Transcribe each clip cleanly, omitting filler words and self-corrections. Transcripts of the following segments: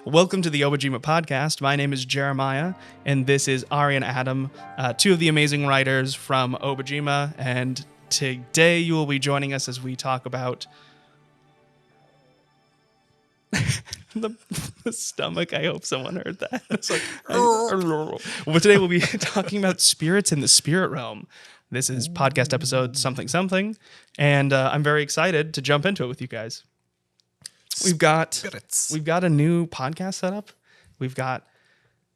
Welcome to the Obojima Podcast. My name is Jeremiah, and this is Ari and Adam, two of the amazing writers from Obojima. And today you will be joining us as we talk about the stomach. I hope someone heard that. It's like, well, today we'll be talking about spirits in the spirit realm. This is podcast episode something, and I'm very excited to jump into it with you guys. We've got a new podcast setup. We've got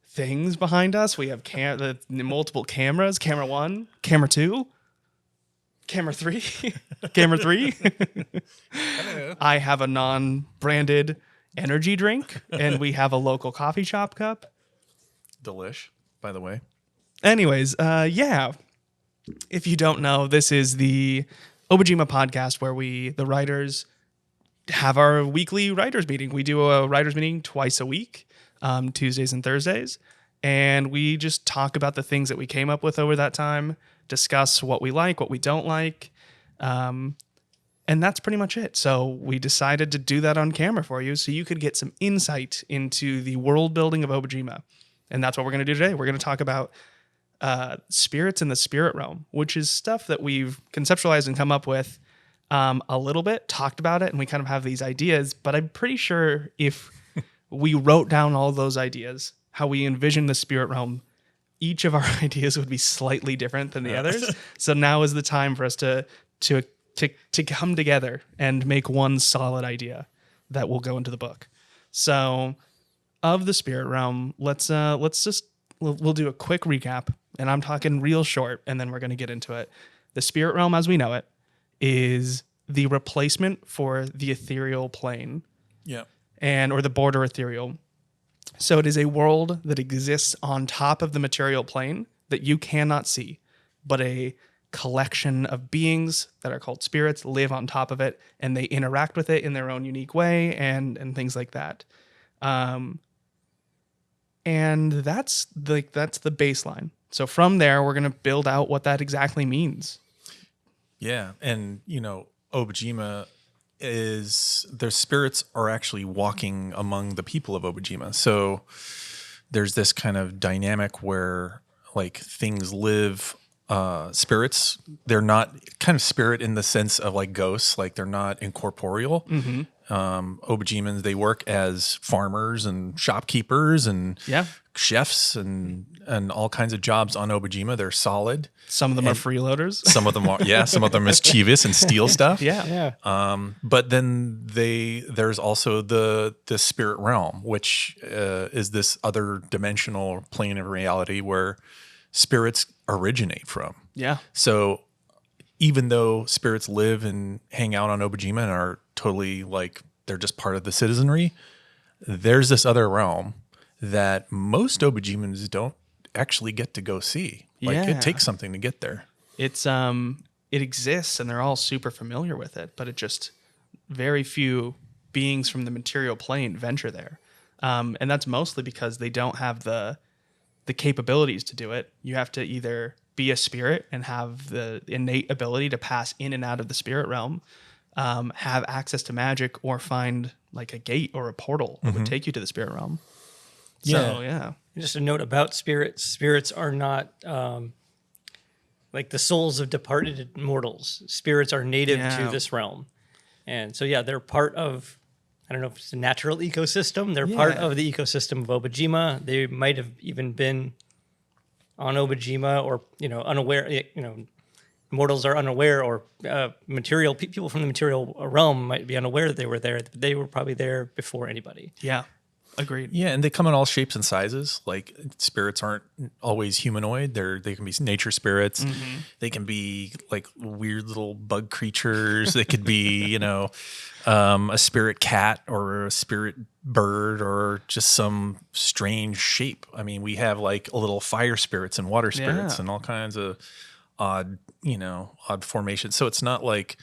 things behind us. We have the multiple cameras. Camera 1, camera 2, camera 3, camera 3. I have a non-branded energy drink, and we have a local coffee shop cup. Delish, by the way. Anyways, yeah. If you don't know, this is the Obojima Podcast where we, the writers, have our weekly writers meeting. We do a writers meeting twice a week, Tuesdays and Thursdays, and we just talk about the things that we came up with over that time, discuss what we like, what we don't like, and that's pretty much it. So we decided to do that on camera for you so you could get some insight into the world building of Obojima, and that's what we're going to do today. We're going to talk about spirits in the spirit realm, which is stuff that we've conceptualized and come up with a little bit, talked about it, and we kind of have these ideas, but I'm pretty sure if we wrote down all those ideas, how we envision the spirit realm, each of our ideas would be slightly different than the others. So now is the time for us to come together and make one solid idea that will go into the book. So of the spirit realm, let's just we'll do a quick recap, and I'm talking real short, and then we're going to get into it. The spirit realm as we know it is the replacement for the ethereal plane. Yeah. Or the border ethereal. So it is a world that exists on top of the material plane that you cannot see, but a collection of beings that are called spirits live on top of it, and they interact with it in their own unique way and things like that. And that's the baseline. So from there, we're going to build out what that exactly means. Yeah, and Obojima their spirits are actually walking among the people of Obojima. So there's this kind of dynamic where like things live, spirits, they're not kind of spirit in the sense of like ghosts, like they're not incorporeal. Mm-hmm. Obojimans, they work as farmers and shopkeepers and chefs and all kinds of jobs on Obojima. They're solid. Some of them are freeloaders. Some of them are, some of them are mischievous and steal stuff. Yeah. But then there's also the spirit realm, which is this other dimensional plane of reality where spirits originate from. Yeah. So even though spirits live and hang out on Obojima and are totally like they're just part of the citizenry, there's this other realm that most Obojimans don't actually get to go see. Like it takes something to get there. It's it exists and they're all super familiar with it, but it just very few beings from the material plane venture there. And that's mostly because they don't have the capabilities to do it. You have to either be a spirit and have the innate ability to pass in and out of the spirit realm, have access to magic, or find like a gate or a portal that would take you to the spirit realm. So, yeah. Just a note about spirits. Spirits are not like the souls of departed mortals. Spirits are native to this realm. And so, they're part of, I don't know if it's a natural ecosystem. They're part of the ecosystem of Obojima. They might have even been on Obojima or, unaware, mortals are unaware, or material people from the material realm might be unaware that they were there. They were probably there before anybody. Yeah. Agreed. Yeah, and they come in all shapes and sizes. Like spirits aren't always humanoid. They can be nature spirits. Mm-hmm. They can be like weird little bug creatures. They could be, a spirit cat or a spirit bird or just some strange shape. I mean, we have like a little fire spirits and water spirits and all kinds of odd formations. So it's not like,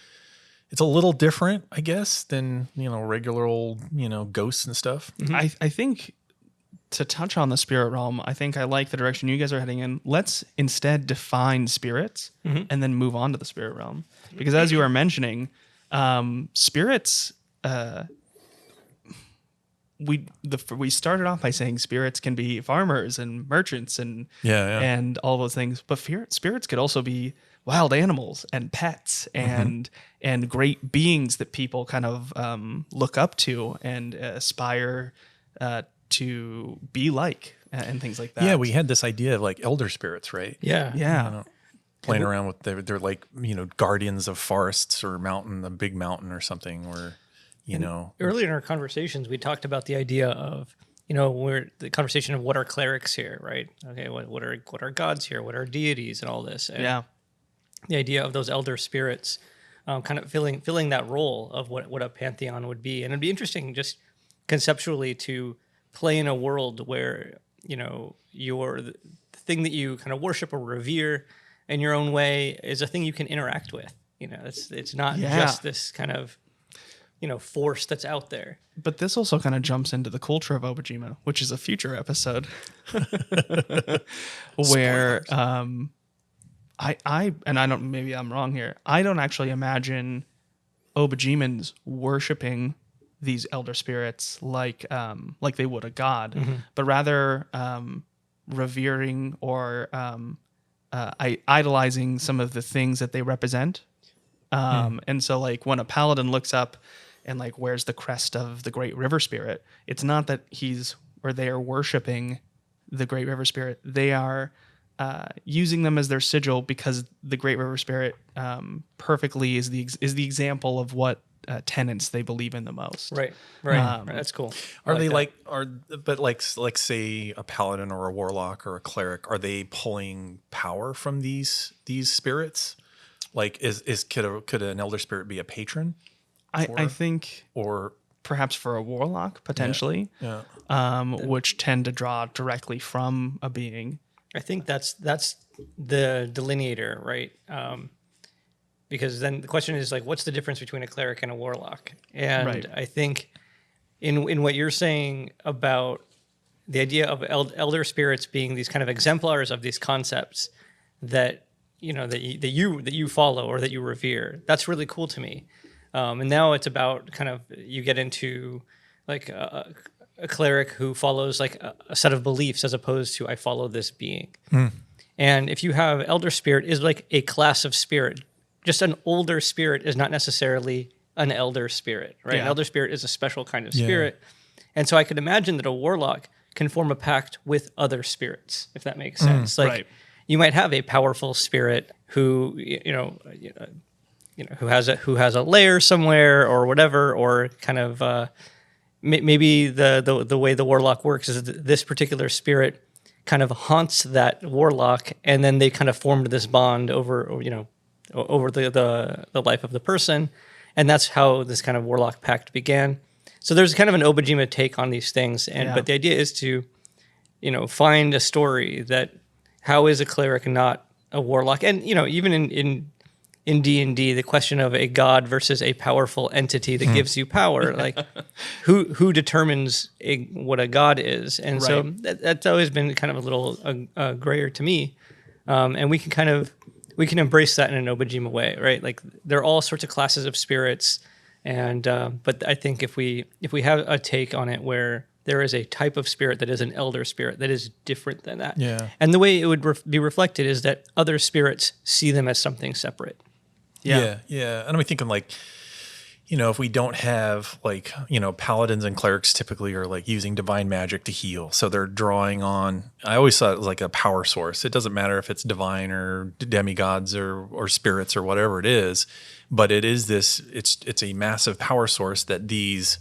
it's a little different, I guess, than, regular old, ghosts and stuff. Mm-hmm. I think to touch on the spirit realm, I think I like the direction you guys are heading in. Let's instead define spirits and then move on to the spirit realm. Because as you were mentioning, spirits, we started off by saying spirits can be farmers and merchants and and all those things. But spirits could also be wild animals and pets and great beings that people kind of look up to and aspire to be like and things like that. Yeah, we had this idea of like elder spirits, right? Yeah. Playing around with they're like, guardians of forests or a big mountain or something, or Earlier in our conversations, we talked about the idea of, the conversation of what are clerics here, right? Okay, what are gods here? What are deities and all this? And the idea of those elder spirits kind of filling that role of what a pantheon would be. And it'd be interesting just conceptually to play in a world where, the thing that you kind of worship or revere in your own way is a thing you can interact with. It's not just this kind of, force that's out there. But this also kind of jumps into the culture of Obojima, which is a future episode where maybe I'm wrong here. I don't actually imagine Obojimans worshiping these elder spirits like they would a god, but rather revering or idolizing some of the things that they represent. And so like when a paladin looks up and like wears the crest of the great river spirit, it's not that they are worshiping the great river spirit. They are using them as their sigil because the great river spirit perfectly is the example of what tenets they believe in the most. Right. That's cool. Are they like say a paladin or a warlock or a cleric, are they pulling power from these spirits? Like could an elder spirit be a patron? I think, or perhaps for a warlock potentially, which tend to draw directly from a being. I think that's the delineator, right? Because then the question is like, what's the difference between a cleric and a warlock? And I think in what you're saying about the idea of elder spirits being these kind of exemplars of these concepts that that you follow or that you revere, that's really cool to me. And now it's about kind of, you get into like a cleric who follows like a set of beliefs as opposed to I follow this being. And if you have elder spirit is like a class of spirit, just an older spirit is not necessarily an elder spirit, right? An elder spirit is a special kind of spirit. And so I could imagine that a warlock can form a pact with other spirits, if that makes sense. You might have a powerful spirit who, who has a lair somewhere or whatever, or kind of maybe the way the warlock works is that this particular spirit kind of haunts that warlock, and then they kind of formed this bond over the life of the person, and that's how this kind of warlock pact began. So there's kind of an Obojima take on these things, but the idea is to, find a story that how is a cleric not a warlock, and even in D&D, the question of a god versus a powerful entity that gives you power, like who determines what a god is, and so that's always been kind of a little grayer to me, and we can embrace that in an Obojima way, right? Like there are all sorts of classes of spirits, and but I think if we have a take on it where there is a type of spirit that is an elder spirit that is different than that, and the way it would be reflected is that other spirits see them as something separate. Yeah. And I'm thinking like, if we don't have like, paladins and clerics typically are like using divine magic to heal. So they're drawing on, I always thought it was like a power source. It doesn't matter if it's divine or demigods or spirits or whatever it is, but it is it's a massive power source that these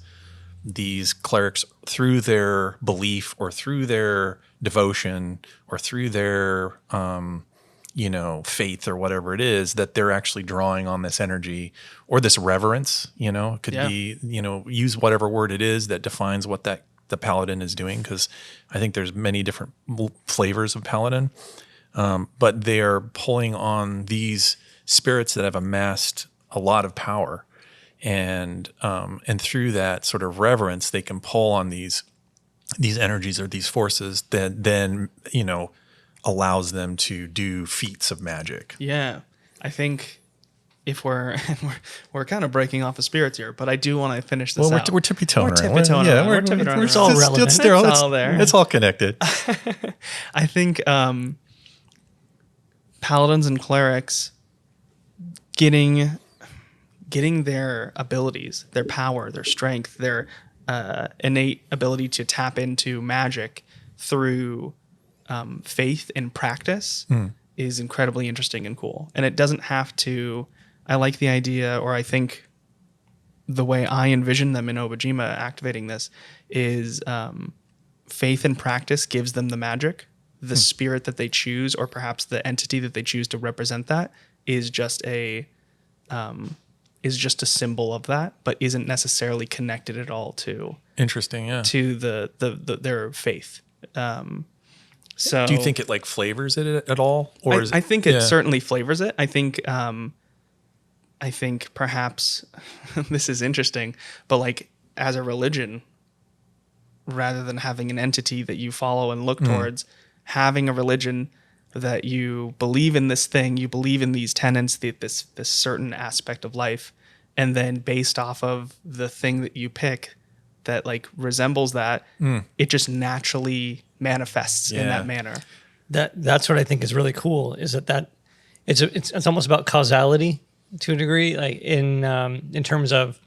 clerics, through their belief or through their devotion or through their, faith or whatever it is, that they're actually drawing on this energy or this reverence, could be, use whatever word it is that defines what the paladin is doing. Cause I think there's many different flavors of paladin. But they are pulling on these spirits that have amassed a lot of power. And through that sort of reverence, they can pull on these these energies or these forces that then, allows them to do feats of magic. Yeah. I think if we're kind of breaking off of spirits here, but I do want to finish this out. We're tippy-toeing. We're tippy-toeing around. We're tippy-toeing around. It's all relevant. It's all there. It's all connected. I think paladins and clerics getting their abilities, their power, their strength, their innate ability to tap into magic through faith and practice is incredibly interesting and cool. And it doesn't have to, I like the idea, or I think the way I envision them in Obojima activating this is faith and practice gives them the magic. The spirit that they choose, or perhaps the entity that they choose to represent that, is just a symbol of that, but isn't necessarily connected at all to Interesting, yeah. to their faith. So do you think it like flavors it at all, or is it, I think it certainly flavors it. I think perhaps this is interesting, but like as a religion, rather than having an entity that you follow and look towards, having a religion that you believe in this thing, you believe in these tenets, this certain aspect of life, and then based off of the thing that you pick that like resembles that, it just naturally manifests in that manner. That's what I think is really cool. Is that it's almost about causality to a degree, like in terms of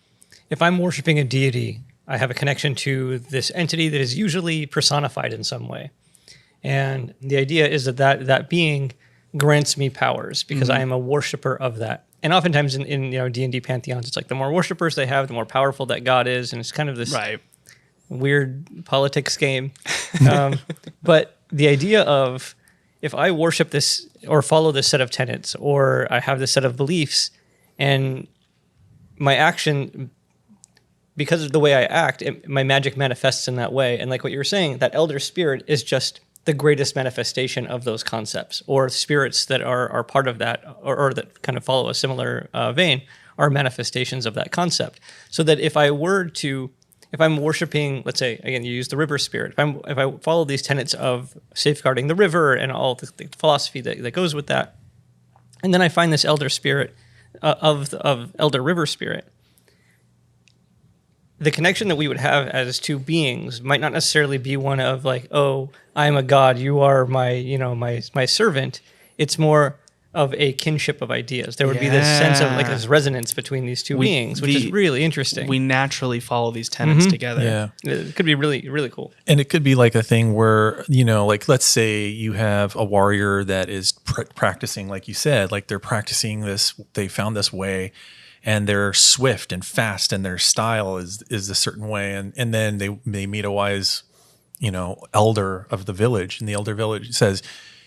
if I'm worshiping a deity, I have a connection to this entity that is usually personified in some way. And the idea is that being grants me powers because I am a worshiper of that. And oftentimes in D&D pantheons, it's like the more worshipers they have, the more powerful that god is. And it's kind of this weird politics game. But the idea of if I worship this or follow this set of tenets, or I have this set of beliefs, and my action, because of the way I act, my magic manifests in that way. And like what you were saying, that elder spirit is just the greatest manifestation of those concepts, or spirits that are part of that, or that kind of follow a similar vein, are manifestations of that concept. So that if I'm worshiping, let's say, again, you use the river spirit, if I follow these tenets of safeguarding the river and all the philosophy that goes with that, and then I find this elder spirit of elder river spirit, the connection that we would have as two beings might not necessarily be one of like, oh, I'm a god, you are my servant. It's more of a kinship of ideas. There would be this sense of like this resonance between these two beings, which is really interesting. We naturally follow these tenets together. Yeah. It could be really, really cool. And it could be like a thing where, like let's say you have a warrior that is practicing, like you said, like they're practicing this, they found this way, and they're swift and fast, and their style is a certain way. And then they meet a wise, elder of the village, and the elder village says,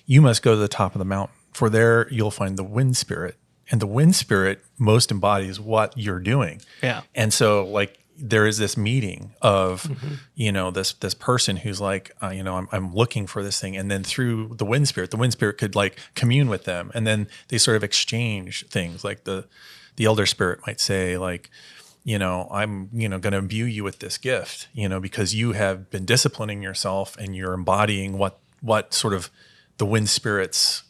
you must go to the top of the mountain, for there you'll find the wind spirit. And the wind spirit most embodies what you're doing. Yeah. And so like there is this meeting of, this person who's like, I'm looking for this thing. And then through the wind spirit could like commune with them. And then they sort of exchange things. Like the elder spirit might say like, I'm, going to imbue you with this gift, because you have been disciplining yourself and you're embodying what sort of the wind spirits,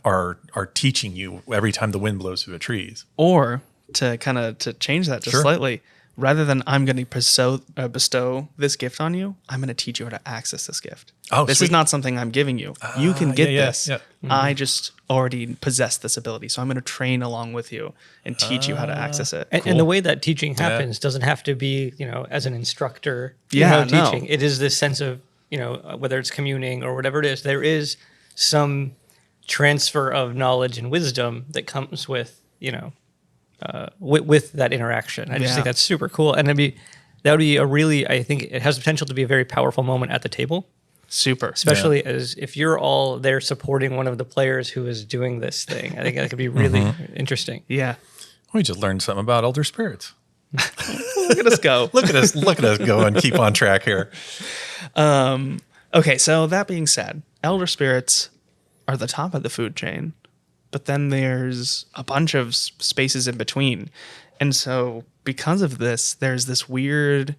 are teaching you every time the wind blows through the trees. Or to change that just slightly, rather than I'm going to bestow this gift on you, I'm going to teach you how to access this gift. Oh, this is not something I'm giving you. You can get this. Yeah. I just already possess this ability. So I'm going to train along with you and teach you how to access it. And the way that teaching happens doesn't have to be, as an instructor, teaching. It is this sense of, whether it's communing or whatever it is, there is some transfer of knowledge and wisdom that comes with, with that interaction. I just think that's super cool. And that would be I think it has the potential to be a very powerful moment at the table. Super. Especially as if you're all there supporting one of the players who is doing this thing. I think that could be really interesting. Yeah. We just learned something about elder spirits. Look at us go. Look at us go and keep on track here. Okay, so that being said, elder spirits are the top of the food chain, but then there's a bunch of spaces in between. And so because of this, there's this weird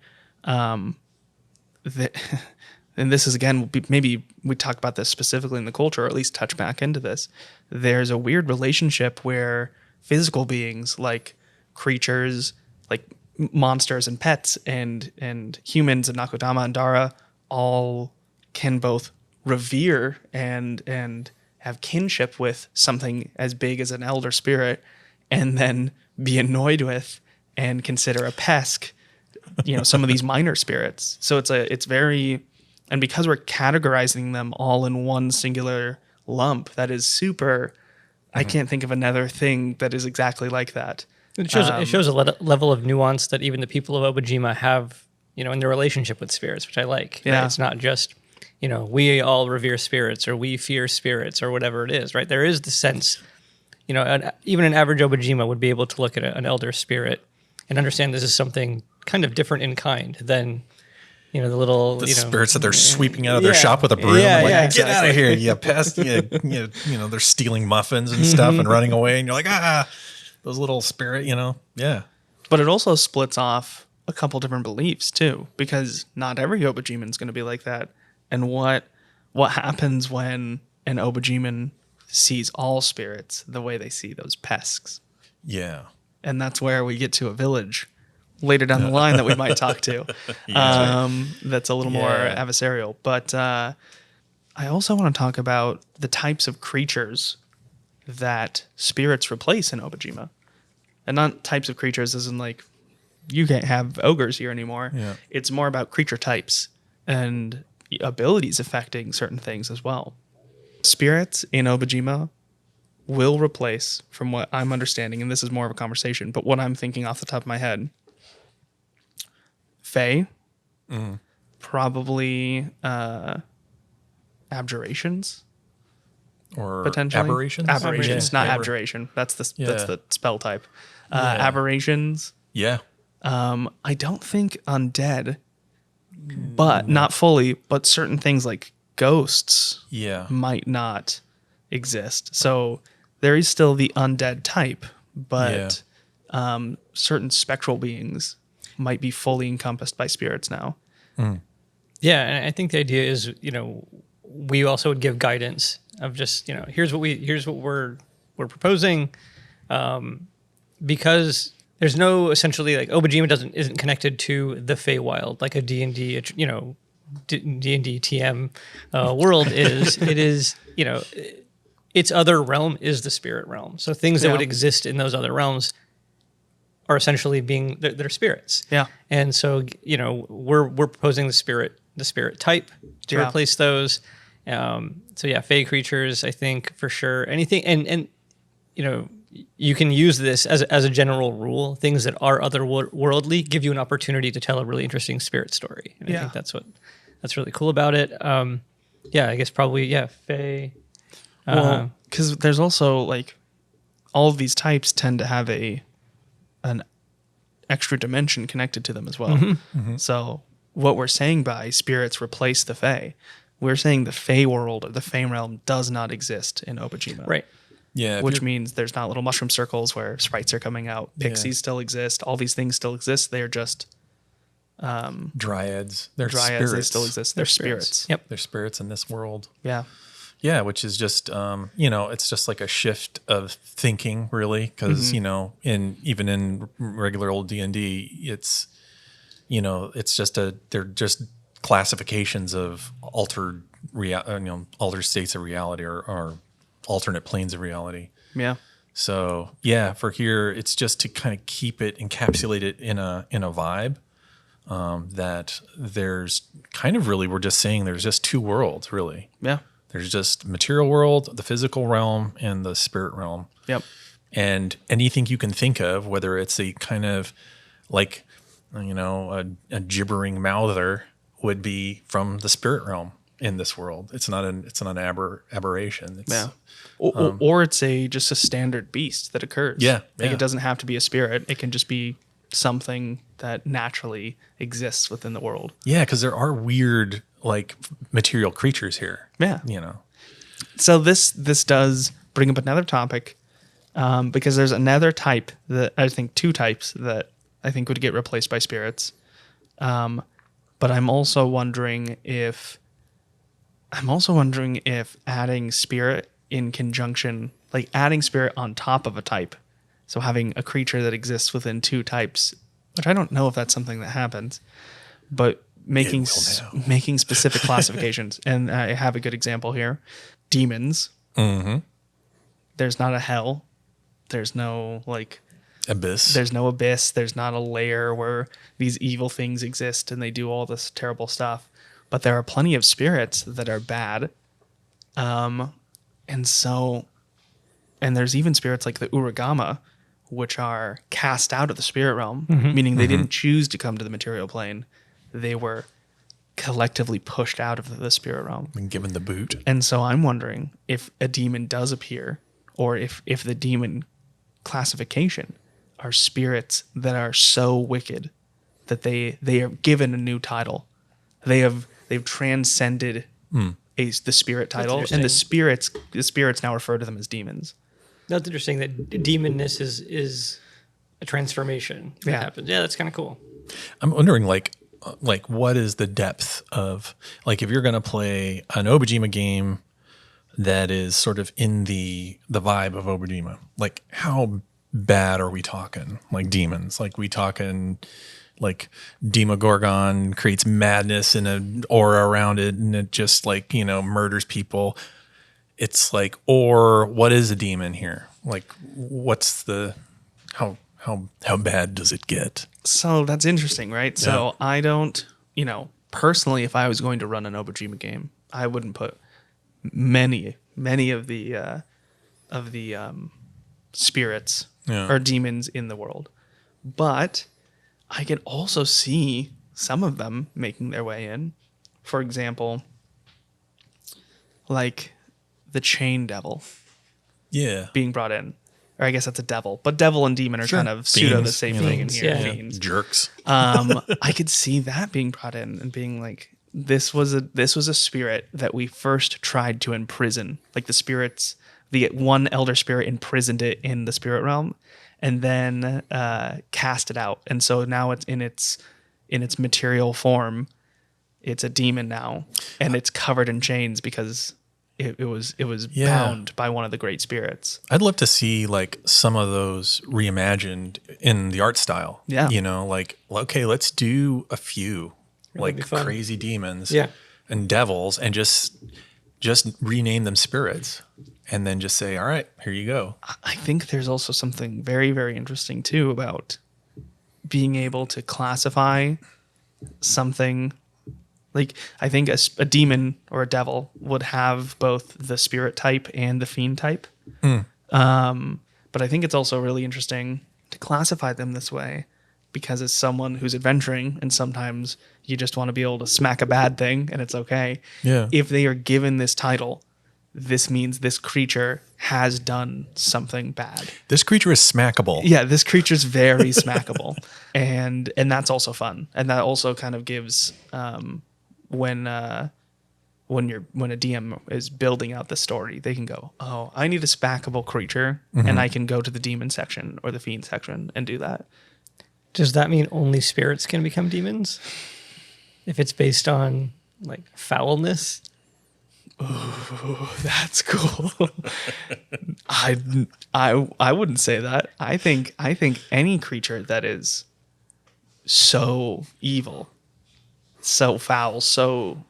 and this is again, maybe we talk about this specifically in the culture, or at least touch back into this. There's a weird relationship where physical beings like creatures, like monsters and pets and humans and Nakodama and Dara all can both revere and have kinship with something as big as an elder spirit, and then be annoyed with and consider a pest, some of these minor spirits. So it's very, and because we're categorizing them all in one singular lump, that is super, I can't think of another thing that is exactly like that. It shows a level of nuance that even the people of Obojima have, in their relationship with spirits, which I like. Yeah. Right? It's not just, we all revere spirits or we fear spirits or whatever it is, right? There is the sense, even an average Obojima would be able to look at an elder spirit and understand this is something kind of different in kind than, the little spirits that they're sweeping out of their shop with a broom. Get out of here, you pest! They're stealing muffins and stuff and running away, and you're like, those little spirit, yeah. But it also splits off a couple different beliefs too, because not every Obojiman is going to be like that. And what happens when an Obojiman sees all spirits the way they see those pests? Yeah. And that's where we get to a village later down the line that we might talk to. That's a little more adversarial. But I also want to talk about the types of creatures that spirits replace in Obojima. And not types of creatures as in like, you can't have ogres here anymore. Yeah. It's more about creature types and abilities affecting certain things as well. Spirits in Obojima will replace, from what I'm understanding, and this is more of a conversation, but what I'm thinking off the top of my head, Fae, probably abjurations, or potentially aberrations. Aberrations, not abjuration. That's the spell type. Aberrations. Yeah. I don't think undead, but not fully. But certain things like ghosts, might not exist. So there is still the undead type, but certain spectral beings might be fully encompassed by spirits now. Yeah, and I think the idea is, we also would give guidance of just, here's what we're proposing, because there's no essentially like Obojima isn't connected to the Feywild like a D&D, D&D TM world is. It is, its other realm is the spirit realm. So things that would exist in those other realms are essentially they're spirits. Yeah. And so, we're proposing the spirit type to replace those. Fey creatures, I think for sure. Anything, and you can use this as a general rule. Things that are otherworldly give you an opportunity to tell a really interesting spirit story. And I think that's really cool about it. I guess probably, Fey. Well, because there's also like all of these types tend to have an extra dimension connected to them as well. So what we're saying by spirits replace the Fae, we're saying the Fae world or the Fae realm does not exist in Obojima. Right. Yeah. Which means there's not little mushroom circles where sprites are coming out. Pixies still exist. All these things still exist. They're just dryads. They're dryads. spirits. They still exist. They're spirits. Yep. They're spirits in this world. Yeah. Yeah, which is just, it's just like a shift of thinking, really, because, even in regular old D&D, it's, it's just they're just classifications of altered states of reality or alternate planes of reality. Yeah. So, for here, it's just to kind of keep it, encapsulate it in a vibe that there's kind of really, we're just saying there's just two worlds, really. Yeah. There's just material world, the physical realm, and the spirit realm. Yep. And anything you can think of, whether it's a kind of like, a gibbering mouther would be from the spirit realm in this world. It's not an aberration. It's, or it's just a standard beast that occurs. Yeah. It doesn't have to be a spirit. It can just be something that naturally exists within the world. Yeah, because there are weird like material creatures here. Yeah. So this does bring up another topic, because there's another type that I think two types that I think would get replaced by spirits. But I'm also wondering if adding spirit in conjunction, like adding spirit on top of a type, so having a creature that exists within two types, which I don't know if that's something that happens, but making specific classifications. And I have a good example here. Demons. Mm-hmm. There's not a hell. There's no abyss. There's no abyss. There's not a layer where these evil things exist and they do all this terrible stuff. But there are plenty of spirits that are bad. And there's even spirits like the Uragama, which are cast out of the spirit realm, meaning they didn't choose to come to the material plane. They were collectively pushed out of the spirit realm and given the boot. And so I'm wondering if a demon does appear, or if the demon classification are spirits that are so wicked that they are given a new title. They've transcended the spirit title, and the spirits now refer to them as demons. That's interesting. That demonness is a transformation that happens. Yeah, that's kind of cool. I'm wondering, like what is the depth of, like, if you're going to play an Obojima game that is sort of in the vibe of Obojima, like how bad are we talking? Like demons, like we talking like Demogorgon creates madness and an aura around it, and it just murders people. It's like, or what is a demon here? Like, what's the how bad does it get? So that's interesting, right? Yeah. So I don't, personally, if I was going to run an Obojima game, I wouldn't put many of the spirits or demons in the world. But I could also see some of them making their way in. For example, like the Chain Devil. Yeah. Being brought in. Or I guess that's a devil. But devil and demon are kind of pseudo the same thing in here. Yeah. Fiends. Jerks. I could see that being brought in and being like, this was a spirit that we first tried to imprison. Like the one elder spirit imprisoned it in the spirit realm and then cast it out. And so now it's in its material form. It's a demon now, and it's covered in chains because it was bound by one of the great spirits. I'd love to see like some of those reimagined in the art style. Yeah. Like, okay, let's do a few like crazy demons and devils and just rename them spirits and then just say, all right, here you go. I think there's also something very, very interesting too about being able to classify something. Like, I think a demon or a devil would have both the spirit type and the fiend type. But I think it's also really interesting to classify them this way because as someone who's adventuring, and sometimes you just want to be able to smack a bad thing and it's okay. Yeah. If they are given this title, this means this creature has done something bad. This creature is smackable. Yeah, this creature's very smackable. And that's also fun. And that also kind of gives... when a DM is building out the story, they can go, oh, I need a spackable creature, and I can go to the demon section or the fiend section and do that. Does that mean only spirits can become demons? If it's based on like foulness? Ooh, that's cool. I wouldn't say that. I think any creature that is so evil, so foul, so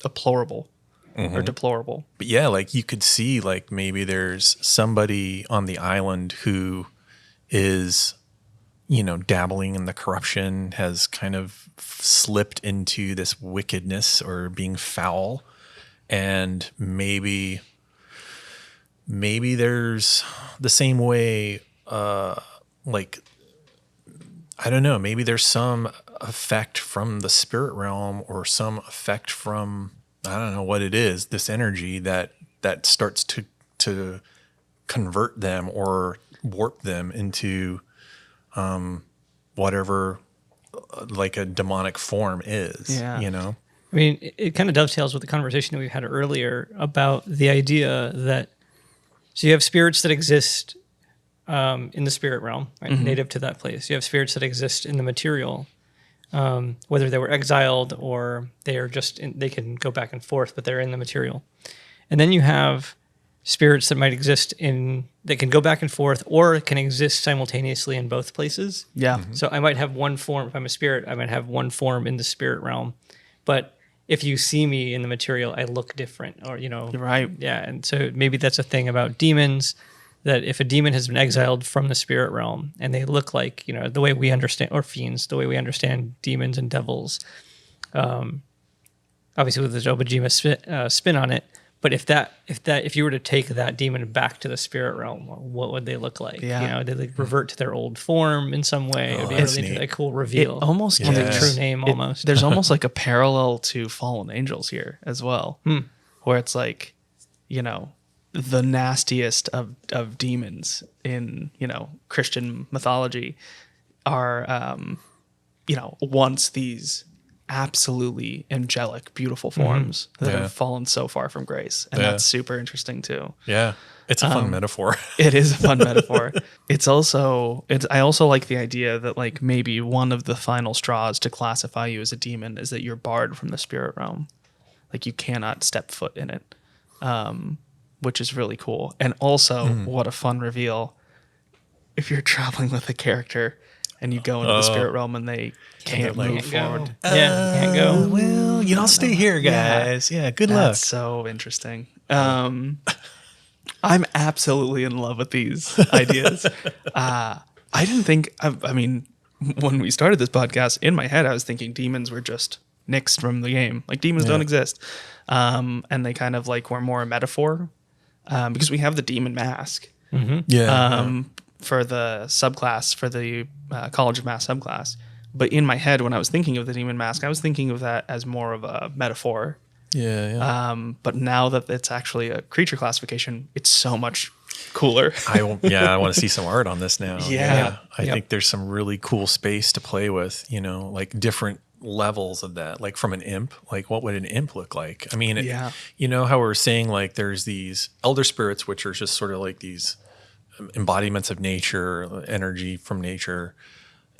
deplorable or deplorable. But yeah, like you could see like maybe there's somebody on the island who is, dabbling in the corruption, has kind of slipped into this wickedness or being foul. And maybe there's the same way, like, I don't know, maybe there's some effect from the spirit realm or some effect from, I don't know what it is, this energy that starts to convert them or warp them into whatever like a demonic form is, I mean, it kind of dovetails with the conversation that we had earlier about the idea that, so you have spirits that exist in the spirit realm, right? Native to that place. You have spirits that exist in the material. whether they were exiled or they are they can go back and forth, but they're in the material. And then you have spirits that might exist that can go back and forth or can exist simultaneously in both places. Yeah. So I might have one form, if I'm a spirit, I might have one form in the spirit realm. But if you see me in the material, I look different, or, You're right. Yeah. And so maybe that's a thing about demons, that if a demon has been exiled from the spirit realm and they look like, the way we understand, or fiends, the way we understand demons and devils, obviously with this Obojima spin on it. But if you were to take that demon back to the spirit realm, what would they look like? Yeah. Did they revert to their old form in some way? It'd be that's really neat. a cool reveal. It almost of their Yes. true name, almost. There's almost like a parallel to fallen angels here as well, where it's like, the nastiest of demons in, Christian mythology are, once these absolutely angelic, beautiful forms that have fallen so far from grace. And that's super interesting too. Yeah. It's a fun metaphor. It is a fun metaphor. I also like the idea that like maybe one of the final straws to classify you as a demon is that you're barred from the spirit realm. Like you cannot step foot in it. Which is really cool. And also what a fun reveal if you're traveling with a character and you go into the spirit realm and they can't move forward. Can't go. Well, stay here, guys. Yeah, good luck. That's so interesting. I'm absolutely in love with these ideas. I didn't think, when we started this podcast, in my head, I was thinking demons were just nixed from the game. Like demons don't exist. And they kind of like were more a metaphor because we have the demon mask. For the subclass, for the College of Mass subclass. But in my head, when I was thinking of the demon mask, I was thinking of that as more of a metaphor. But now that it's actually a creature classification, it's so much cooler. I want to see some art on this now. Yeah. I think there's some really cool space to play with, like different levels of that. Like from an imp, like what would an imp look like? I mean, how we're saying like there's these elder spirits, which are just sort of like these embodiments of nature, energy from nature.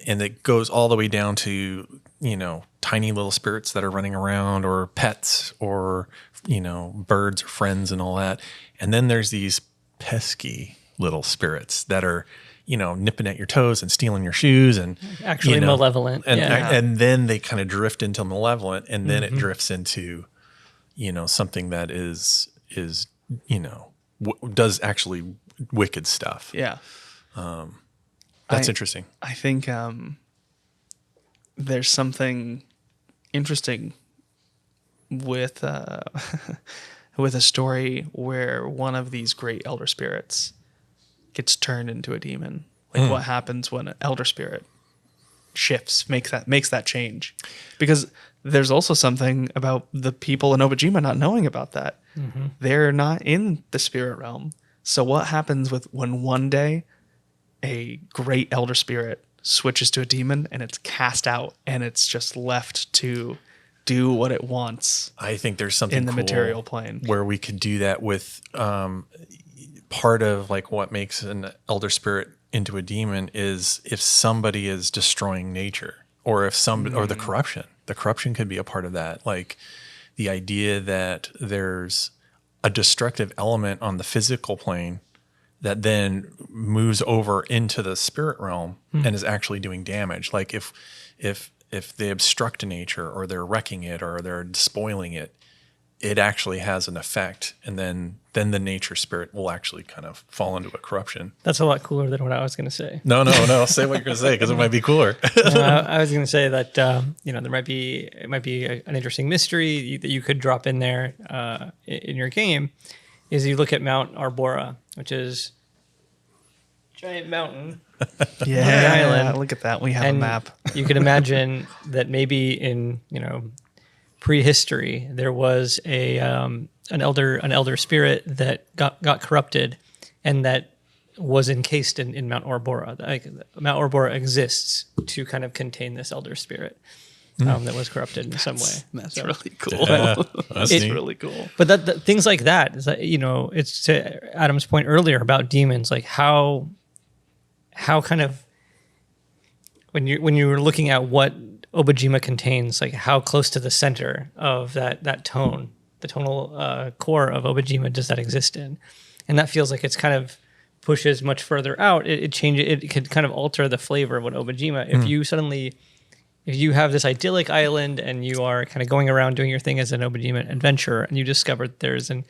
And it goes all the way down to, tiny little spirits that are running around, or pets, or, birds or friends and all that. And then there's these pesky little spirits that are, nipping at your toes and stealing your shoes and Actually malevolent. And then they kind of drift into malevolent, and then it drifts into, something that is, does actually wicked stuff. Yeah. That's interesting. I think there's something interesting with with a story where one of these great elder spirits gets turned into a demon. Like what happens when an elder spirit shifts, makes that change. Because there's also something about the people in Obojima not knowing about that. They're not in the spirit realm. So what happens when one day a great elder spirit switches to a demon and it's cast out and it's just left to do what it wants? I think there's something in the cool material plane where we could do that with part of like what makes an elder spirit into a demon is if somebody is destroying nature, or if or the corruption could be a part of that. Like the idea that there's a destructive element on the physical plane that then moves over into the spirit realm and is actually doing damage. Like if they obstruct nature, or they're wrecking it, or they're spoiling it, it actually has an effect, and then the nature spirit will actually kind of fall into a corruption. That's a lot cooler than what I was going to say. No. Say what you're going to say, because it might be cooler. I was going to say that it might be an interesting mystery that you could drop in there in your game. Is you look at Mount Arbora, which is a giant mountain. Yeah, island. Look at that. We have a map. You can imagine that maybe in prehistory there was an elder spirit that got corrupted, and that was encased in Mount Arbora. Mount Arbora exists to kind of contain this elder spirit that was corrupted in some way. That's really cool. Yeah, that's It's neat. really cool. But that things like that is that, it's to Adam's point earlier about demons, like how kind of when you were looking at what Obojima contains, like how close to the center of that tone, the tonal core of Obojima does that exist in? And that feels like it's kind of pushes much further out. It changes. It could kind of alter the flavor of what Obojima. If you have this idyllic island and you are kind of going around doing your thing as an Obojima adventurer, and you discover there's an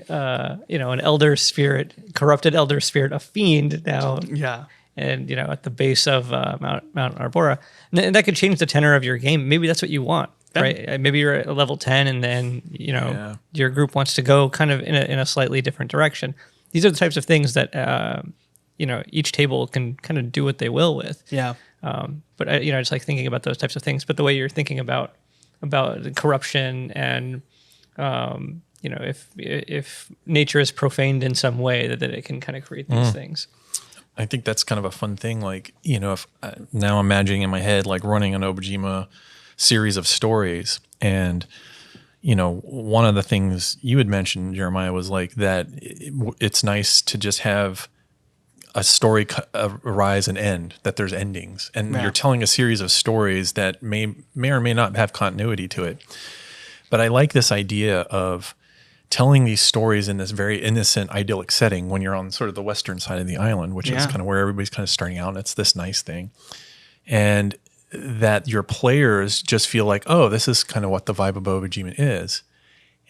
elder spirit, corrupted elder spirit, a fiend now. Yeah. And at the base of Mount Arbora, and that could change the tenor of your game. Maybe that's what you want, right? Maybe you're at level 10, and then your group wants to go kind of in a slightly different direction. These are the types of things that each table can kind of do what they will with. Yeah. But I just like thinking about those types of things. But the way you're thinking about corruption and if nature is profaned in some way, that it can kind of create these things. I think that's kind of a fun thing. Like, if now I'm imagining in my head, like running an Obojima series of stories. And, one of the things you had mentioned, Jeremiah, was like that it's nice to just have a story arise and end, that there's endings. And you're telling a series of stories that may or may not have continuity to it. But I like this idea of telling these stories in this very innocent, idyllic setting when you're on sort of the western side of the island, which is kind of where everybody's kind of starting out, and it's this nice thing. And that your players just feel like, oh, this is kind of what the vibe of Obojima is.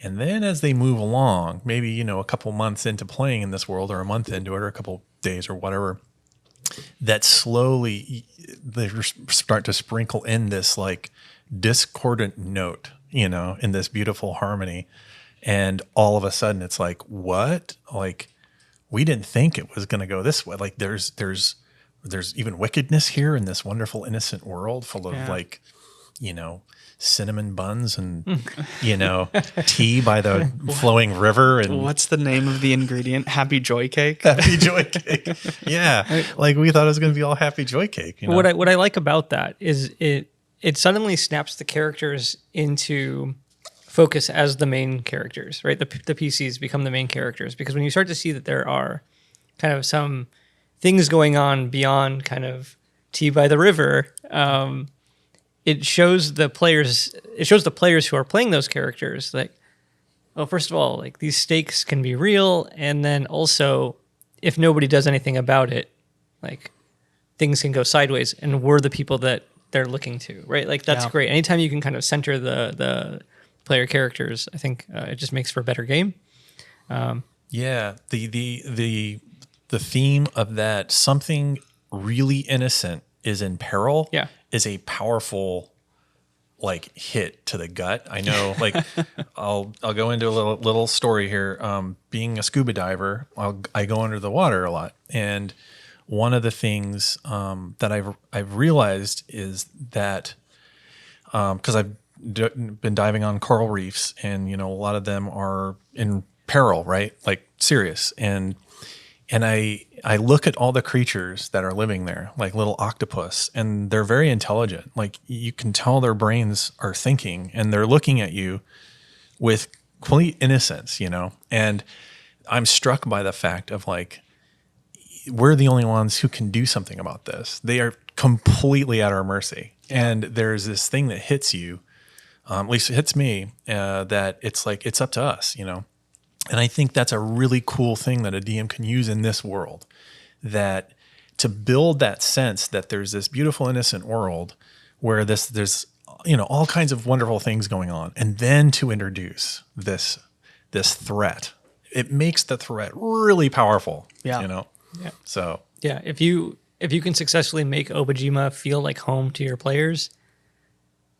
And then as they move along, maybe, a couple months into playing in this world, or a month into it, or a couple days or whatever, that slowly they start to sprinkle in this like discordant note, in this beautiful harmony. And all of a sudden it's like, what? Like, we didn't think it was going to go this way. Like there's even wickedness here in this wonderful, innocent world full of like, cinnamon buns and, tea by the flowing river. And what's the name of the ingredient? Happy Joy Cake? Happy Joy Cake. Yeah. Like we thought it was going to be all Happy Joy Cake. What I like about that is it suddenly snaps the characters into focus as the main characters, right? The PCs become the main characters, because when you start to see that there are kind of some things going on beyond kind of tea by the river, it shows the players who are playing those characters like, oh, first of all, like these stakes can be real, and then also if nobody does anything about it, like things can go sideways, and we're the people that they're looking to, right? Like that's great. Anytime you can kind of center the player characters, I think it just makes for a better game. The theme of that, something really innocent is in peril, is a powerful like hit to the gut. I know, like I'll go into a little story here. Being a scuba diver, I go under the water a lot, and one of the things that I've realized is that because I've been diving on coral reefs, and a lot of them are in peril, right? Like serious. And I look at all the creatures that are living there, like little octopus, and they're very intelligent. Like you can tell their brains are thinking, and they're looking at you with complete innocence, And I'm struck by the fact of like, we're the only ones who can do something about this. They are completely at our mercy. And there's this thing that hits you, at least it hits me, that it's like, it's up to us, And I think that's a really cool thing that a DM can use in this world, that to build that sense that there's this beautiful, innocent world where there's all kinds of wonderful things going on, and then to introduce this threat. It makes the threat really powerful. Yeah. So if you can successfully make Obojima feel like home to your players,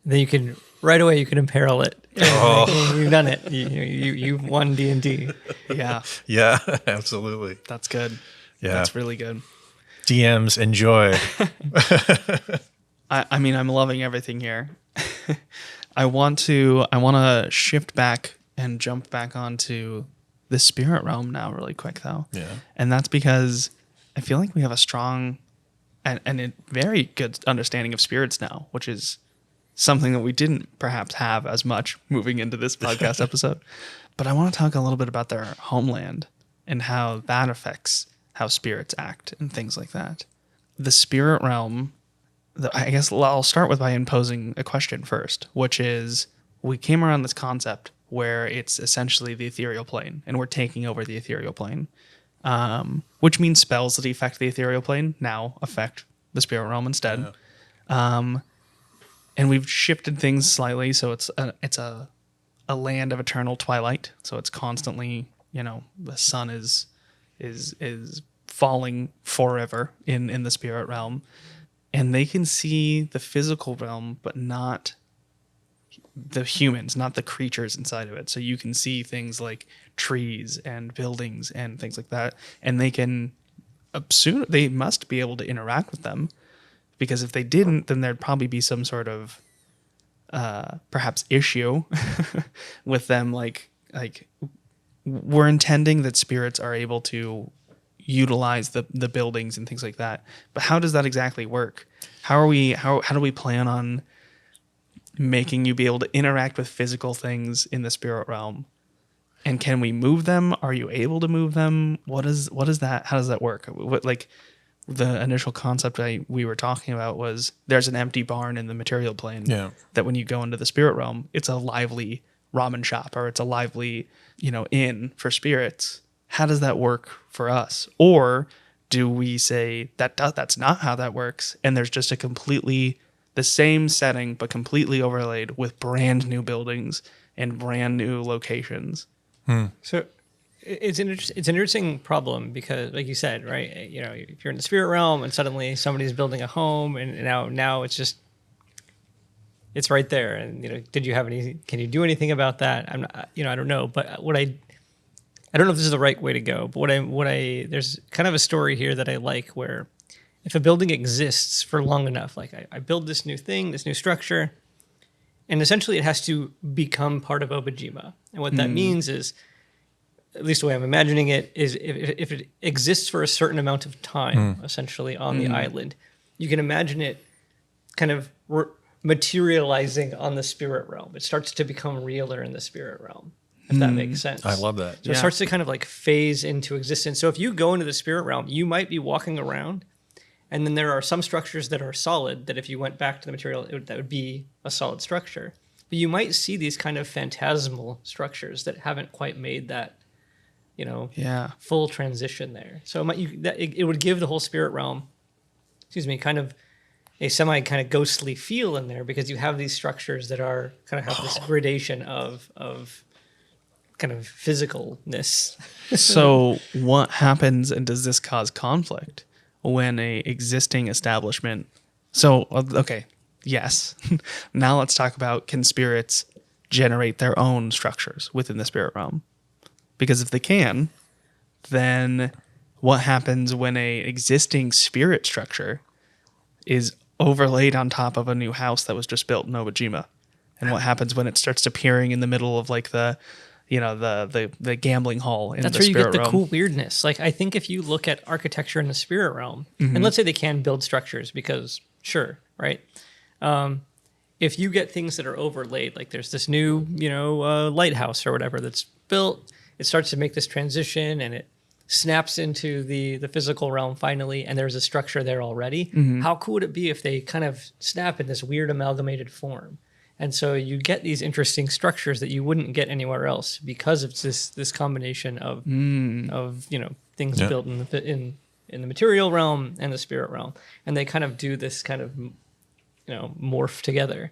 then you can right away imperil it. You've done it. You've won D&D. Yeah, absolutely. That's good. Yeah, that's really good. DMs, enjoy. I mean, I'm loving everything here. I want to shift back and jump back onto the spirit realm now really quick though. Yeah. And that's because I feel like we have a strong and a very good understanding of spirits now, which is something that we didn't perhaps have as much moving into this podcast episode. But I want to talk a little bit about their homeland and how that affects how spirits act and things like that. The spirit realm I guess I'll start with by imposing a question first, which is we came around this concept where it's essentially the ethereal plane, and we're taking over the ethereal plane, which means spells that affect the ethereal plane now affect the spirit realm instead. Yeah. And we've shifted things slightly, so it's a land of eternal twilight. So it's constantly, the sun is falling forever in the spirit realm, and they can see the physical realm, but not the humans, not the creatures inside of it. So you can see things like trees and buildings and things like that, and they must be able to interact with them, because if they didn't, then there'd probably be some sort of perhaps issue with them, like we're intending that spirits are able to utilize the buildings and things like that, but how does that exactly work? How do we plan on making you be able to interact with physical things in the spirit realm? And can we move them? Are you able to move them? What is that? How does that work? Like the initial concept we were talking about was there's an empty barn in the material plane. Yeah. That when you go into the spirit realm, it's a lively ramen shop, or it's a lively, inn for spirits. How does that work for us? Or do we say that's not how that works, and there's just the same setting but completely overlaid with brand new buildings and brand new locations? So it's an interesting problem, because, like you said, right? If you're in the spirit realm and suddenly somebody's building a home, and now it's right there. And can you do anything about that? I'm not, I don't know. But I don't know if this is the right way to go. But there's kind of a story here that I like, where if a building exists for long enough, like I build this new thing, this new structure, and essentially it has to become part of Obojima. And what that means is, at least the way I'm imagining it, is if it exists for a certain amount of time, essentially on the island, you can imagine it kind of materializing on the spirit realm. It starts to become realer in the spirit realm, if that makes sense. I love that. So it starts to kind of like phase into existence. So if you go into the spirit realm, you might be walking around, and then there are some structures that are solid that if you went back to the material, that would be a solid structure. But you might see these kind of phantasmal structures that haven't quite made that, full transition there. So it would give the whole spirit realm, kind of a kind of ghostly feel in there, because you have these structures that are kind of have this gradation of kind of physicalness. So what happens, and does this cause conflict when a existing establishment? So, okay, yes. Now let's talk about, can spirits generate their own structures within the spirit realm? Because if they can, then what happens when a existing spirit structure is overlaid on top of a new house that was just built in Obojima? And what happens when it starts appearing in the middle of like the gambling hall in the spirit realm? That's where you get the cool weirdness. Like, I think if you look at architecture in the spirit realm, and let's say they can build structures, because sure, right? If you get things that are overlaid, like there's this new, lighthouse or whatever that's built, it starts to make this transition, and it snaps into the physical realm finally, and there's a structure there already. How cool would it be if they kind of snap in this weird amalgamated form? And so you get these interesting structures that you wouldn't get anywhere else, because it's this combination of things built in the material realm and the spirit realm, and they kind of do this kind of morph together.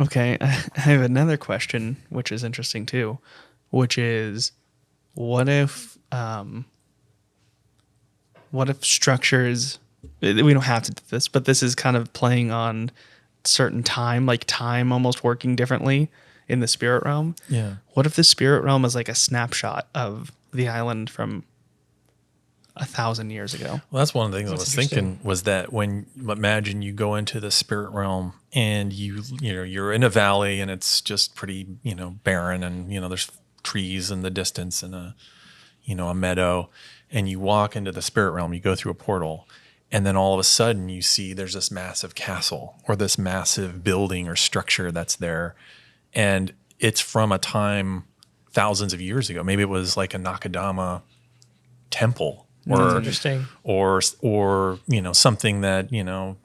Okay, I have another question, which is interesting too, which is, what if structures, we don't have to do this, but this is kind of playing on certain time, like time almost working differently in the spirit realm. Yeah. What if the spirit realm is like a snapshot of the island from 1,000 years ago? Well, that's one of the things I was thinking, was that when, imagine you go into the spirit realm and you're in a valley and it's just pretty, barren, and, there's trees in the distance and a meadow, and you walk into the spirit realm, you go through a portal, and then all of a sudden you see there's this massive castle or this massive building or structure that's there. And it's from a time thousands of years ago. Maybe it was like a Nakadama temple. or interesting. or something that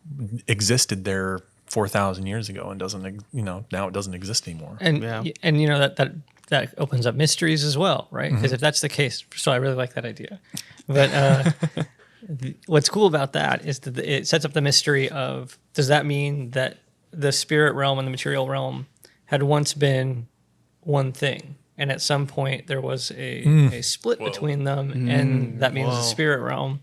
existed there 4,000 years ago and doesn't now it doesn't exist anymore. And that opens up mysteries as well, right? Because if that's the case, so I really like that idea. But what's cool about that is that it sets up the mystery of, does that mean that the spirit realm and the material realm had once been one thing, and at some point there was a split between them, and that means the spirit realm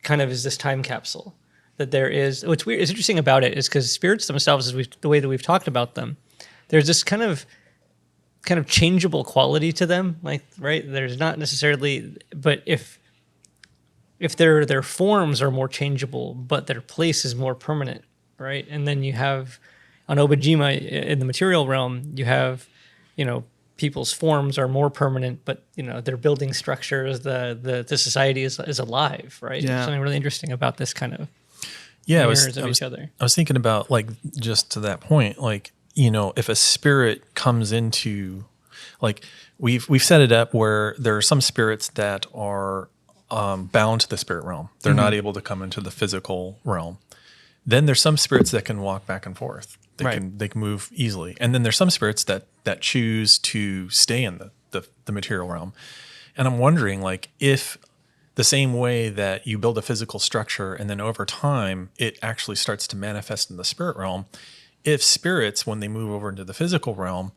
kind of is this time capsule that there is. What's weird, it's interesting about it is because spirits themselves, the way that we've talked about them, there's this kind of changeable quality to them, like, right? There's not necessarily, but if their forms are more changeable, but their place is more permanent, right? And then you have on Obojima in the material realm, you have, people's forms are more permanent, but their building structures, the society is alive, right? Yeah. Something really interesting about this kind of I mirrors of each other. was thinking about, like, just to that point, like, if a spirit comes into, like, we've set it up where there are some spirits that are bound to the spirit realm. They're not able to come into the physical realm. Then there's some spirits that can walk back and forth. They can move easily. And then there's some spirits that choose to stay in the material realm. And I'm wondering, like, if the same way that you build a physical structure and then over time it actually starts to manifest in the spirit realm, if spirits, when they move over into the physical realm,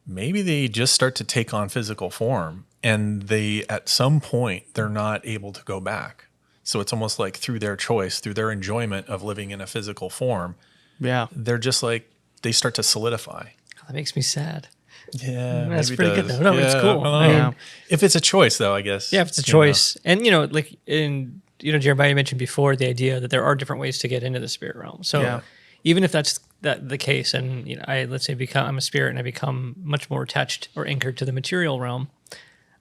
maybe they just start to take on physical form, and they, at some point, they're not able to go back. So it's almost like through their choice, through their enjoyment of living in a physical form, they're just like, they start to solidify. That makes me sad. Yeah, That's maybe pretty it does. good though. No, it's cool. I don't know. If it's a choice, though, I guess. Yeah, if it's a choice. And, like in, Jeremiah mentioned before the idea that there are different ways to get into the spirit realm. So even if that's the case, and, let's say I'm a spirit and I become much more attached or anchored to the material realm,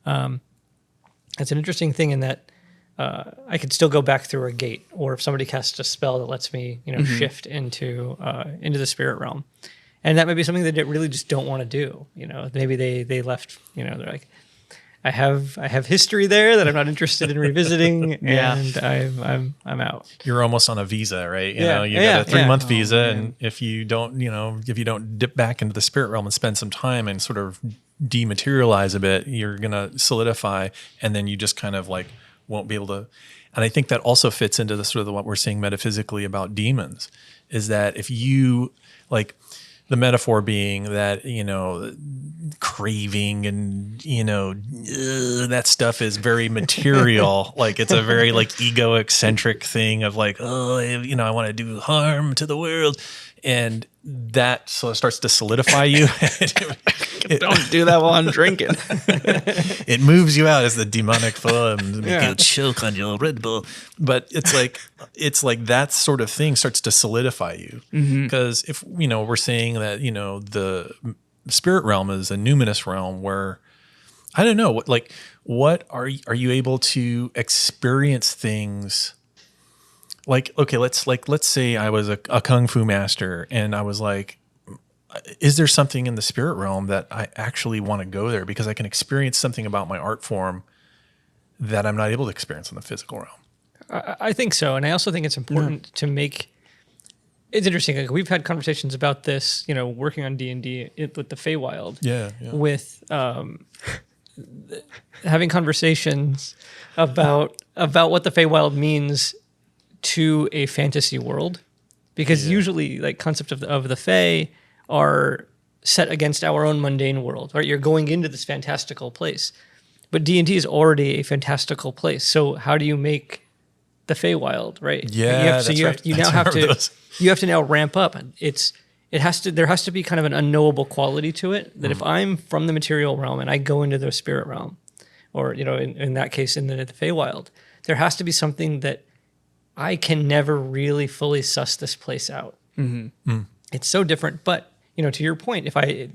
it's an interesting thing in that I could still go back through a gate, or if somebody casts a spell that lets me, shift into the spirit realm. And that might be something that they really just don't want to do. Maybe they left, they're like, I have history there that I'm not interested in revisiting, and I'm out. You're almost on a visa, right? You got a 3-month visa, and if you don't dip back into the spirit realm and spend some time and sort of dematerialize a bit, you're gonna solidify, and then you just kind of like won't be able to. And I think that also fits into the sort of what we're saying metaphysically about demons, is that if you, like, the metaphor being that, craving and, that stuff is very material. Like, it's a very, like, egocentric thing of like, I want to do harm to the world. And that sort of starts to solidify you. Don't do that while I'm drinking. It moves you out as the demonic form, make you choke on your Red Bull. But it's like that sort of thing starts to solidify you, because if we're saying that the spirit realm is a numinous realm where, I don't know, what are you able to experience things? Like, okay, let's say I was a kung fu master, and I was like, is there something in the spirit realm that I actually want to go there because I can experience something about my art form that I'm not able to experience in the physical realm? I think so. And I also think it's important to make, it's interesting. Like, we've had conversations about this, working on D&D with the Feywild. Yeah. With having conversations about what the Feywild means to a fantasy world, because usually, like, concepts of the Fey are set against our own mundane world, right? You're going into this fantastical place, but D&D is already a fantastical place. So how do you make the Feywild, right? Yeah, you have to now ramp up. There has to be kind of an unknowable quality to it, that if I'm from the material realm and I go into the spirit realm, or in that case in the Feywild, there has to be something that I can never really fully suss this place out. It's so different. But to your point,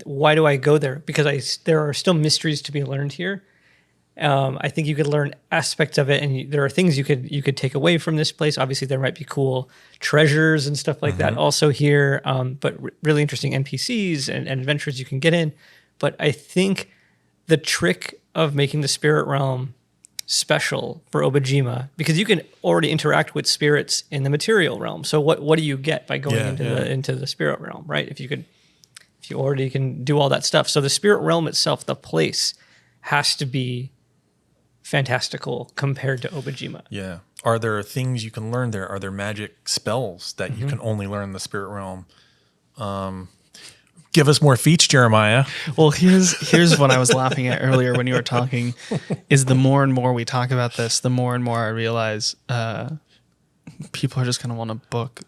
why do I go there? Because there are still mysteries to be learned here. I think you could learn aspects of it, and there are things you could take away from this place. Obviously, there might be cool treasures and stuff like that also here, but really interesting NPCs and adventures you can get in. But I think the trick of making the spirit realm special for Obojima because you can already interact with spirits in the material realm. So what do you get by going into the spirit realm, right? If you already can do all that stuff. So the spirit realm itself, the place, has to be fantastical compared to Obojima. Yeah. Are there things you can learn there? Are there magic spells that you can only learn in the spirit realm? Give us more feats, Jeremiah. Well, here's what I was laughing at earlier when you were talking, is the more and more we talk about this, the more and more I realize people are just going to want a book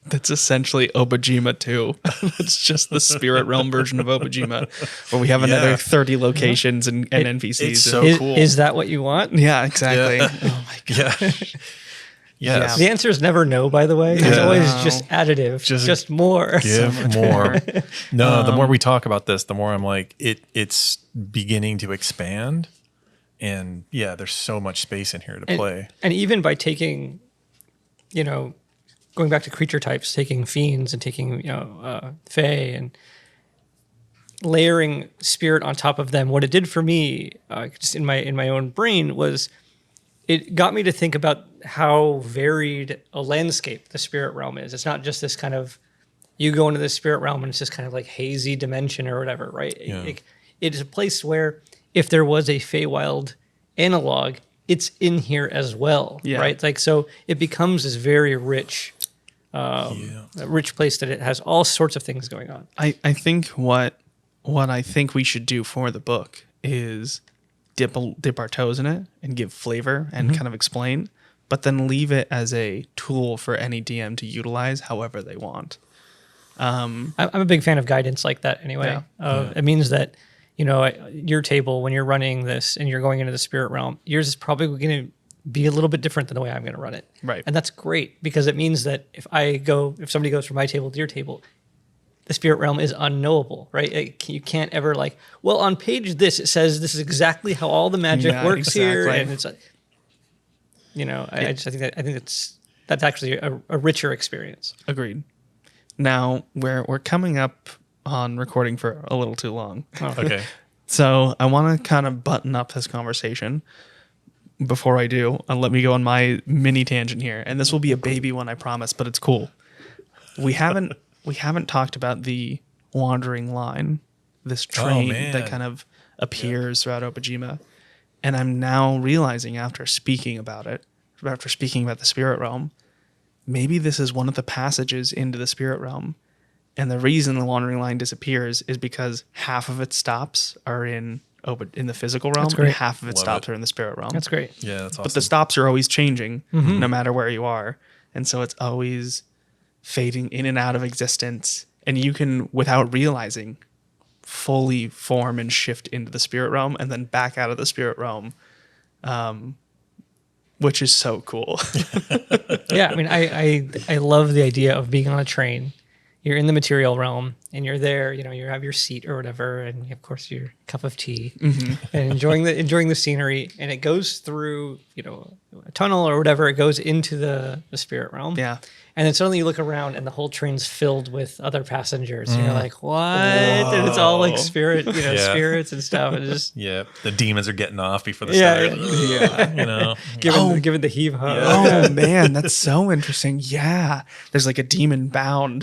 that's essentially Obojima 2. It's just the spirit realm version of Obojima, where we have another 30 locations and NPCs. It's so cool. Is that what you want? Yeah, exactly. Yeah. Oh my god. Yeah. Yes. The answer is never no, by the way. It's always just additive, just more. Give more. No, the more we talk about this, the more I'm like, it's beginning to expand. And yeah, there's so much space in here to play. And even by taking, going back to creature types, taking fiends and taking, fae and layering spirit on top of them, what it did for me, just in my own brain, was it got me to think about how varied a landscape the spirit realm is. It's not just this kind of, you go into the spirit realm and it's just kind of like hazy dimension or whatever, right? Yeah. It is a place where if there was a Feywild analog, it's in here as well, right? Like, so it becomes this very rich, a rich place that it has all sorts of things going on. I think what I think we should do for the book is dip our toes in it and give flavor and kind of explain, but then leave it as a tool for any DM to utilize however they want. I'm a big fan of guidance like that anyway. It means that, your table, when you're running this and you're going into the spirit realm, yours is probably going to be a little bit different than the way I'm going to run it. Right. And that's great because it means that if somebody goes from my table to your table, the spirit realm is unknowable, right? You can't ever on page this, it says this is exactly how all the magic works here. And it's, I think that's actually a richer experience. Agreed. Now we're coming up on recording for a little too long. Oh. Okay. So I want to kind of button up this conversation. Before I do, let me go on my mini tangent here, and this will be a baby one, I promise, but it's cool. We haven't talked about the wandering line, this train that kind of appears throughout Obojima, and I'm now realizing after speaking about the spirit realm, maybe this is one of the passages into the spirit realm, and the reason the wandering line disappears is because half of its stops are in the physical realm, and half of its stops are in the spirit realm. That's great. Yeah, that's awesome. But the stops are always changing, no matter where you are, and so it's always fading in and out of existence, and you can, without realizing, fully form and shift into the spirit realm and then back out of the spirit realm, which is so cool. Yeah, I mean, I love the idea of being on a train. You're in the material realm and you're there, you have your seat or whatever, and of course your cup of tea, and enjoying the scenery, and it goes through, a tunnel or whatever, it goes into the spirit realm. Yeah. And then suddenly you look around and the whole train's filled with other passengers. And you're like, what? Whoa. And it's all like spirits and stuff. And just the demons are getting off before the start. Giving the heave ho. Oh man, that's so interesting. Yeah, there's like a demon bound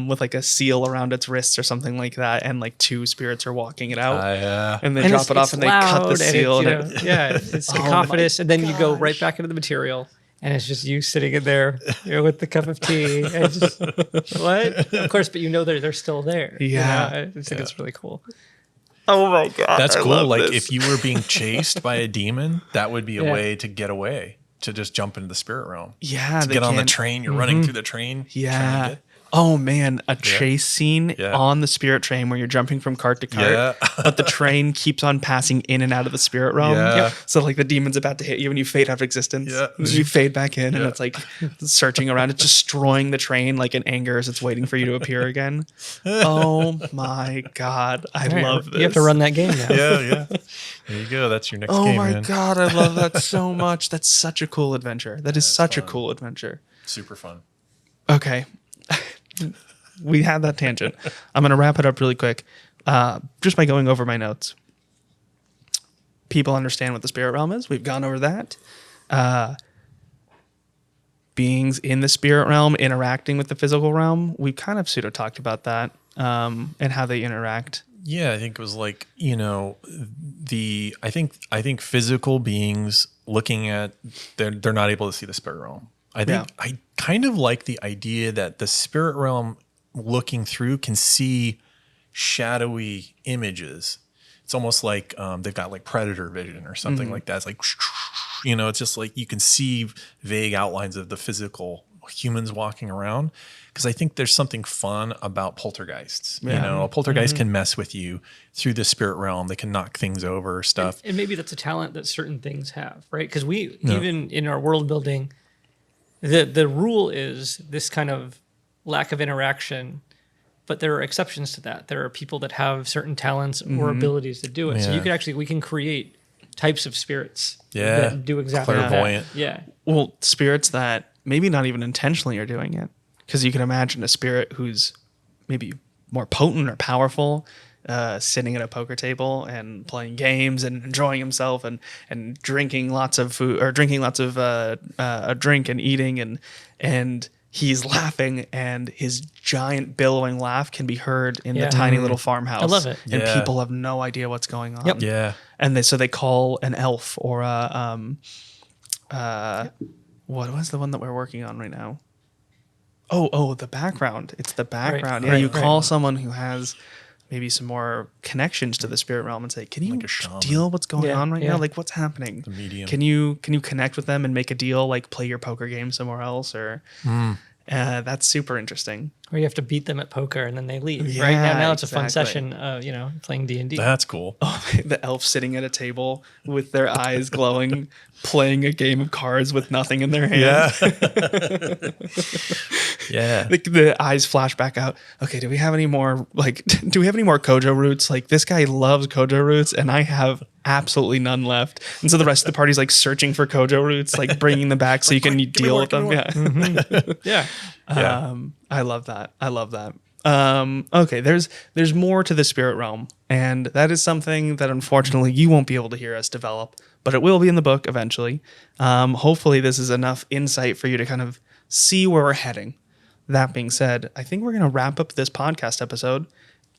with like a seal around its wrists or something like that, and like two spirits are walking it out, and they drop it off and they cut the seal. It's cacophonous, and then you go right back into the material. And it's just you sitting in there with the cup of tea. And just, what? Of course, but they're still there. Yeah. I just think it's really cool. Oh my God. That's cool. Like if you were being chased by a demon, that would be a way to get away, to just jump into the spirit realm. Yeah. To get on the train. You're running through the train. Yeah. Oh man, a chase scene on the spirit train where you're jumping from cart to cart, but the train keeps on passing in and out of the spirit realm. Yeah. So like the demon's about to hit you and you fade out of existence. Yeah. You fade back in and it's like searching around, it's destroying the train like in anger as it's waiting for you to appear again. Oh my God. I love this. You have to run that game now. Yeah. There you go. That's your next game, my man. God, I love that so much. That's such a cool adventure. That is such a cool adventure. Super fun. Okay. We had that tangent. I'm going to wrap it up really quick, just by going over my notes. people understand what the spirit realm is. We've gone over that. Beings in the spirit realm interacting with the physical realm. We've kind of pseudo talked about that and how they interact. Yeah, I think it was like, I think physical beings looking at, they're not able to see the spirit realm. I kind of like the idea that the spirit realm looking through can see shadowy images. It's almost like they've got like predator vision or something like that. It's like, it's just like you can see vague outlines of the physical humans walking around. Because I think there's something fun about poltergeists. A poltergeist can mess with you through the spirit realm. They can knock things over, stuff. And maybe that's a talent that certain things have, right? Because even in our world building, the rule is this kind of lack of interaction, but there are exceptions to that. There are people that have certain talents or abilities to do it. Yeah. So we can create types of spirits Yeah. that do exactly Clairvoyant. that. Yeah. Well, spirits that maybe not even intentionally are doing it. Because you can imagine a spirit who's maybe more potent or powerful, sitting at a poker table and playing games and enjoying himself and drinking lots of food or drinking lots of a drink and eating and he's laughing and his giant billowing laugh can be heard in the tiny little farmhouse. I love it. And people have no idea what's going on. Yep. Yeah. And so they call an elf or what was the one that we're working on right now? Oh, the background. It's the background. You call someone who has maybe some more connections to the spirit realm and say, can you deal what's going on right now? Like, what's happening? The medium. Can you connect with them and make a deal, like play your poker game somewhere else? Or that's super interesting. Or you have to beat them at poker and then they leave. Yeah, Right now it's a fun exactly. session, playing D&D. That's cool. Oh, the elf sitting at a table with their eyes glowing, playing a game of cards with nothing in their hand. Yeah. The eyes flash back out. Okay, do we have any more Kojo roots? Like, this guy loves Kojo roots and I have absolutely none left. And so the rest of the party's like searching for Kojo roots, like bringing them back so you can deal with them. Yeah. Yeah. I love that. Okay, there's more to the spirit realm, and that is something that unfortunately you won't be able to hear us develop, but it will be in the book eventually. Hopefully this is enough insight for you to kind of see where we're heading. That being said, I think we're going to wrap up this podcast episode.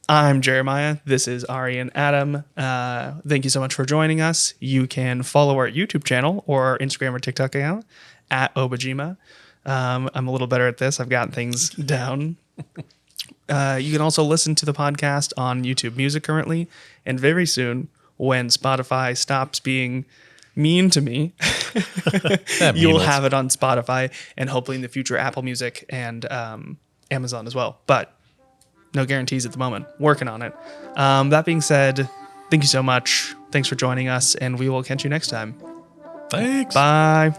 I'm Jeremiah. This is Ari and Adam. Thank you so much for joining us. You can follow our YouTube channel or our Instagram or TikTok account at Obojima. I'm a little better at this. I've gotten things down. You can also listen to the podcast on YouTube Music currently. And very soon, when Spotify stops being mean to me, you'll have it on Spotify and hopefully in the future, Apple Music and Amazon as well. But no guarantees at the moment. Working on it. That being said, thank you so much. Thanks for joining us, and we will catch you next time. Thanks. Bye.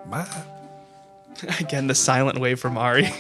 Bye. Again, the silent wave from Ari.